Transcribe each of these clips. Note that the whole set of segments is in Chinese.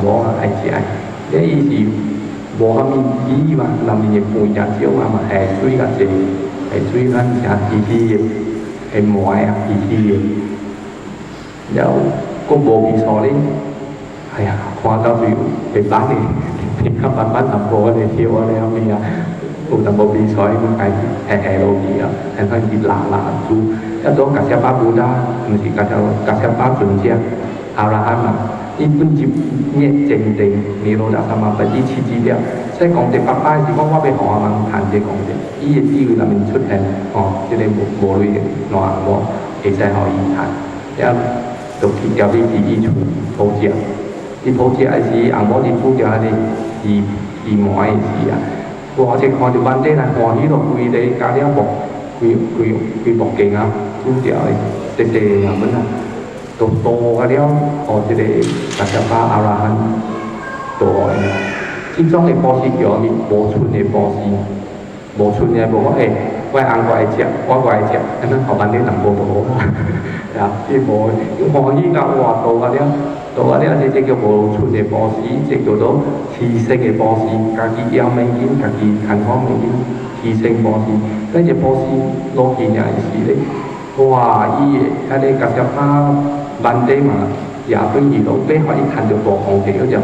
某啊爱食，咧伊是无啥物鱼嘛，南面的饭也少啊嘛，下水较济，下水咱食稀稀的，下糜啊稀稀的，了佫无味素咧，哎呀，看到就会烦的，听较烦烦淡薄安尼跳啊了物啊。有淡薄味素，伊佫家下下落去啊，然后伊辣辣煮，一种甲些巴布达，毋是甲些巴准家，阿拉汉嘛，伊本就捏坚定，尼罗达萨嘛不伊起资料，所以讲这爸爸是讲我要互阿妈谈这讲者，伊的机会内面出现，哦，即个无类的烂我会使互伊谈，了就去调去伫伊厝讨食，伊讨食的是阿某伫煮着安尼鱼糜的时啊。我这看着满地人欢喜咯，规个加了木，规木镜啊，煮掉的，细细个物啊，都多个了，互这个大家把阿拉汉多的，这种的布施叫咪无寸的布施，无寸的无讲我翁我爱食，我爱食，安尼互满地人无多啦，呀，伊无欢喜甲哇多个了。多啊了，这叫无寸的布施，这叫做提升的布施。家己要面紧，家己看好面紧，提升布施。咱这布施落去也是咧，哇！伊个安尼甲只把万地嘛，也对伊咯，要互伊趁着大红地嗰只，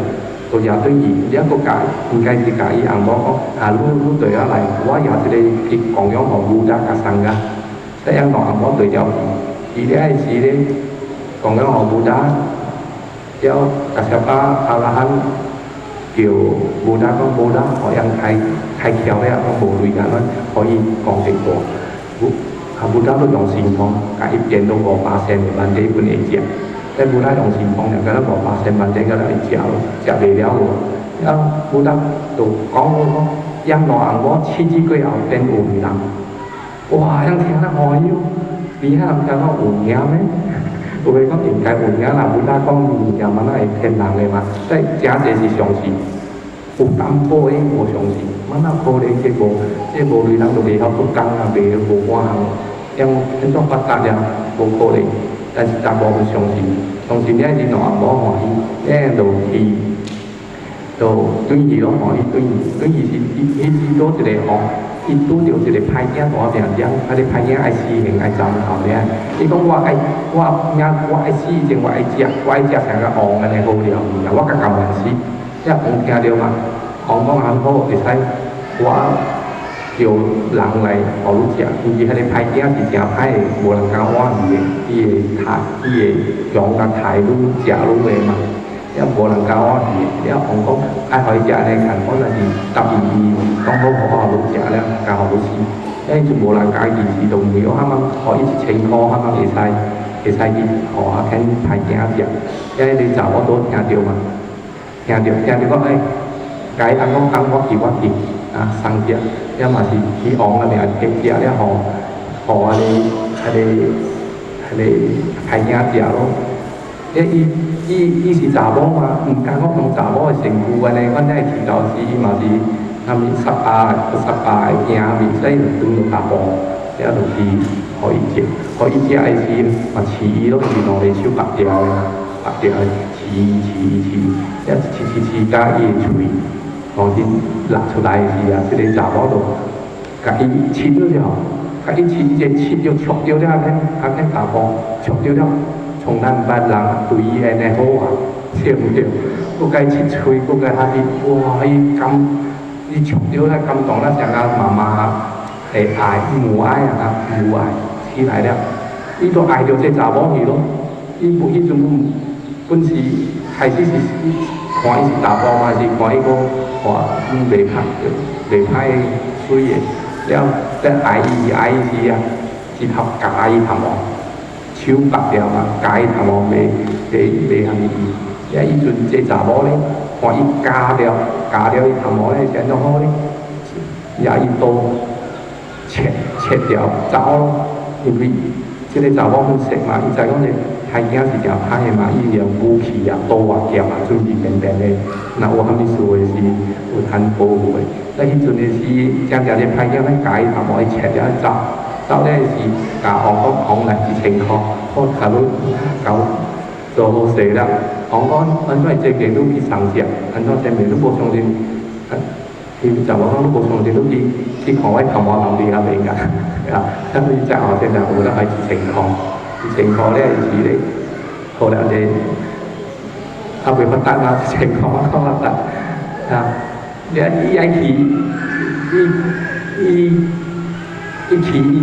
就也对伊，了个家应该是家伊翁某讲，啊，你对我来，我也一个去供养互武达甲上家，这样讲翁某对了伊，伊咧是咧供养互武达。了，甲些把阿拉汉叫无达讲无达，互人开窍了，讲无类安怎可以讲得过。无达都用神通，甲伊变到5%的万地本会食。但无达用神通，就敢若5%万地个来食咯，食袂了无。了无达就讲我讲，养老翁某饲子过后变有人，哇！人听得欢喜，厉害人听到有影咩？有诶讲应该有影啦，有呾讲物件嘛，那会骗人诶嘛。所以真侪是相信，有担保诶无相信，嘛那可能这无类人就袂晓做工啊，袂无半项，因迄种发达了无可能。但是大部分相信，相信了是两无欢喜，了就去，就对伊咯欢喜，对伊是伊做一个哦。伊拄着一个歹囝大病症，啊！你歹囝爱死刑爱斩头咧。伊讲我爱死前我爱食，我爱食啥个黄安尼好料物啊！我甲甘愿死，了黄听着嘛，黄讲还好会使，我叫人来互你食，因为迄个歹囝是真歹的，无人敢换伊的，伊会杀，伊会用甲杀愈食愈卖嘛。了无人教我去，了红讲爱互伊食安尼看，我若是答应伊，讲好互我愈食了，教互愈死。了伊就无人教伊是，就没有他们互伊1000块，他们会使去互阿肯歹囝食。了迄个查某都听着嘛，听着讲甲伊翁讲我去啊送食，了嘛是去王那边去食了互迄个歹囝食咯。了伊是查某嘛，毋敢讲用查某的身躯安尼，阮遐祈祷时伊嘛是，他们18个惊面，所以就蹲落下步，了就去互伊食，互伊食的时嘛饲伊咯，是两个手拔掉的，了饲甲伊的喙，当时拉出来的时啊，即个查某就甲伊饲了，甲伊饲就戳着了，肯查甫戳着了。从咱捌人对伊安尼好啊，对毋对？佫甲伊切喙，佫甲伊哇，伊触着咱感动，咱像个妈妈会爱母爱啊，母爱起来了，伊就爱着这查某去咯。伊阵本是开始是看伊是查甫嘛，是看伊个哇，袂歹水的，了再爱伊时啊，是头教伊头毛。手拔掉嘛，加伊头毛袂通伊。了伊阵这查某咧，看伊加了伊头毛咧，是安怎好咧？也伊刀切掉走咯，因为即个查某很熟嘛，伊知讲这歹囝是诚歹的嘛，伊用武器啊、刀啊、剑啊准备便便的，若有啥物事的是有通保护的。那迄阵的是正这歹囝咧，加伊头毛伊切了走。到咧是甲红来1000块，好甲你搞做好势了，講安怎證明你去上食，安怎證明你無相信？佢就話講你無相信，你去看我頭毛流啲下邊㗎，啊，咁你隻後生就冇得係情況咧是咧，後來你後邊發達啦，情況發達啊，你一起一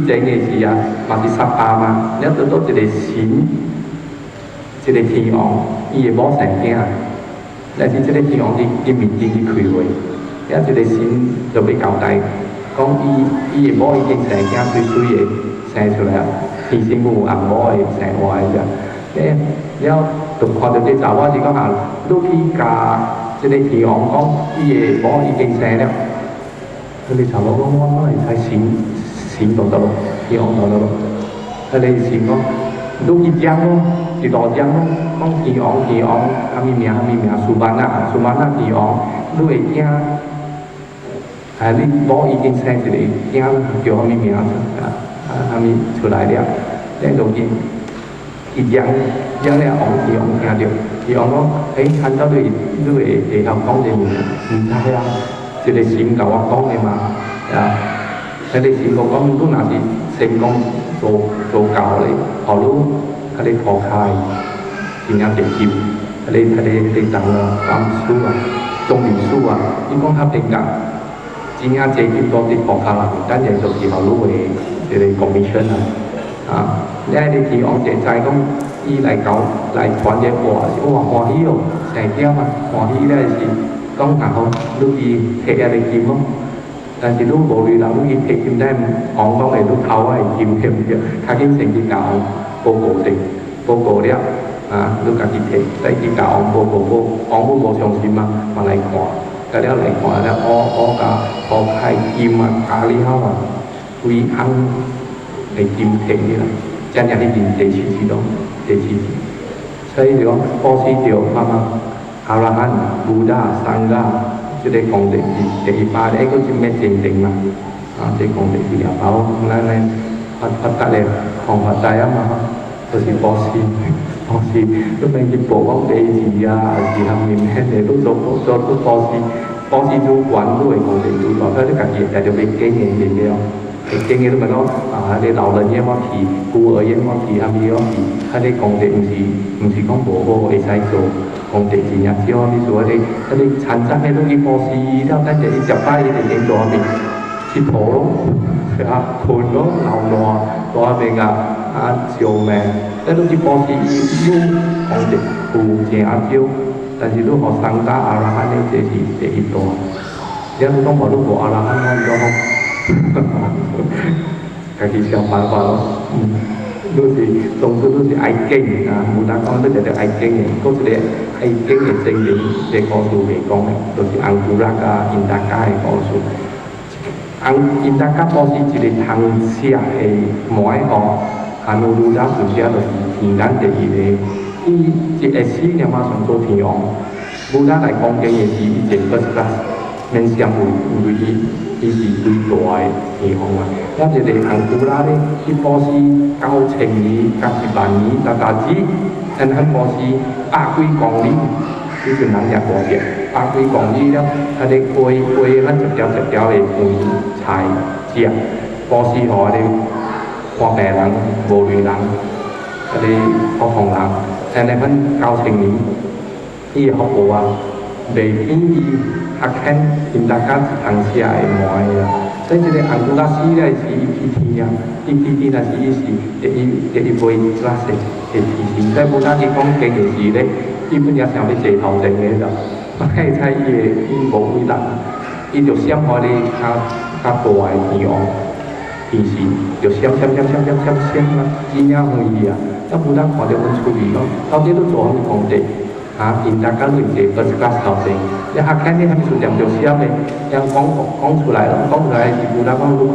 整嘅時啊，嘛是18嘛，你得到一個神，一個天王，伊會冇成驚，但是這個天王啲面睛去開會，一個神就俾交代，講伊會冇已經成驚水嘅生出來啊，天神母紅冇會成壞嘅，了就看到啲查某就講下，你去教這個天王講，伊會冇已經生了，佢哋查某講我係睇神到得咯，天王到得咯，佢哋神講，你一張咯，一大張咯，講天王，阿咪名，蘇曼娜天王，你會驚？你冇已經生一個驚叫阿咪名啊，阿咪出來了，咧就一張了王天王聽到，天王講，看到你會曉講啲物，唔知啊，一個神甲我講嘅嘛，啊。佢哋全部講，都那是成功做教咧，學到佢哋學開，點樣直接，佢哋等啊，教書啊，中文書啊，伊講佢評價，點樣直接多啲學開啦，唔單止做時候攞嘅一個 commission 啊，你喺你提昂姐仔講，伊嚟教嚟傳嘅話，我話歡喜哦，成驚嘛，歡喜咧是講然後你去睇下你見咯。但是如果你諗要睇見咧，講講嚟都透係見嘅唔嘅，佢已經成啲教報告了啊，都家己睇，第二教報告講都冇上線嘛，嘛嚟看，咁了嚟看咧，我係見啊，咖喱烤啊，會肯嚟見睇嘅啦，真係啲見地次次咯，地次次，所以講波斯條慢慢阿拉罕、布達、桑加。就ได้講地第八咧，嗰啲咩正定嘛，啊，即係講地啲入口，นั่น咧พัฒนาของปัจจัยมาก็สิ波斯，都未見報講地字啊，字後面咩嘢都做波斯主管都係講地主管，佢啲家己就俾經驗嘅嘢，經驗都咪講啊，你老人嘢冇提，孤兒嘢冇提，後面冇提，佢哋講地唔是講無好會使做。講地字啊，只可你做啲產生嘅東西波斯，然後跟住你食翻你哋做下面切土咯，啊盤咯，流落做下面啊照明，啲東西波斯要講地負正阿招，但是都學生家阿拉罕呢，這是第一多，因為當我都冇阿拉罕安咗，自己想辦法咯，都是總之都是愛經啊，冇得講都就係愛經嘅，嗰啲愛經嘅證明嘅故事嚟講咧，就是安古拉啊、印達加嘅故事。印達加故事一個通寫嘅每個安努魯達所寫就是天然第一個，伊一個四年嘛上做天王，魯達嚟講經嘅是一個 first class，面向為伊是最大嘅天王啊！一個安古拉咧，伊波斯9000年、90萬年，大致，因喺波斯100幾公里，呢就能入過嘅100幾公里了，佢哋過咱一條嘅盤菜食，波斯河哋看病人、無類人，佢哋學紅人，因喺咱9000年，伊學過啊，未比伊學肯印達加通寫嘅耐啊。所以這個安古拉斯咧是 EPT 啊 ，EPT 那是伊是第一杯 class 嘅提升。所以冇單止講經嘅事咧，基本也上啲借頭定嘅就，係睇伊冇幾難，伊就傷害你較大嘅天王，平時就傷啦，真正可以啊！一冇單看到咁處理咯，到底都做緊工地。啊！現大家都唔係 first class 頭先，你客廳呢係咪做點做少咧？又講出來咯，講出來是冇得講愈看，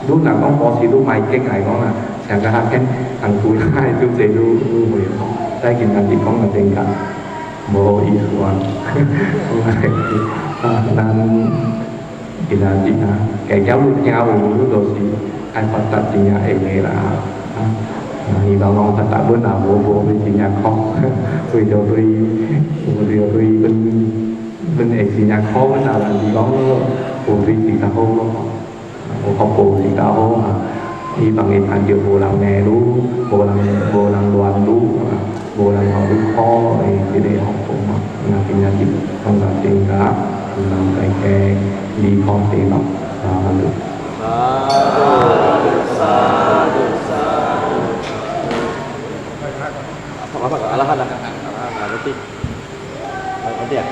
愈難講波士都賣經嚟講啊，成個客廳人顧拉都借都會講，但係件人哋講嘅定價冇好意思啊，但件人哋啊，嘅教育都是係發達正嘅嘢啦， thì vào ngon thật tại bữa nào bộ bên chị nhà khó vì điều tôi bên ấy chị nhà khó bên nào là gì có bộ vì chị ta hô bộ học bộ chị ta hô thì bằng nghệ thành điều bộ làm nghề lú bộ làm đoàn lú bộ làm họ lú khó thì để học bộ mà là cái nhà chị không là tiền cả làm cái đi con tiền lắm và được Apa Pak? Alahan lah. Berarti. Berarti ya.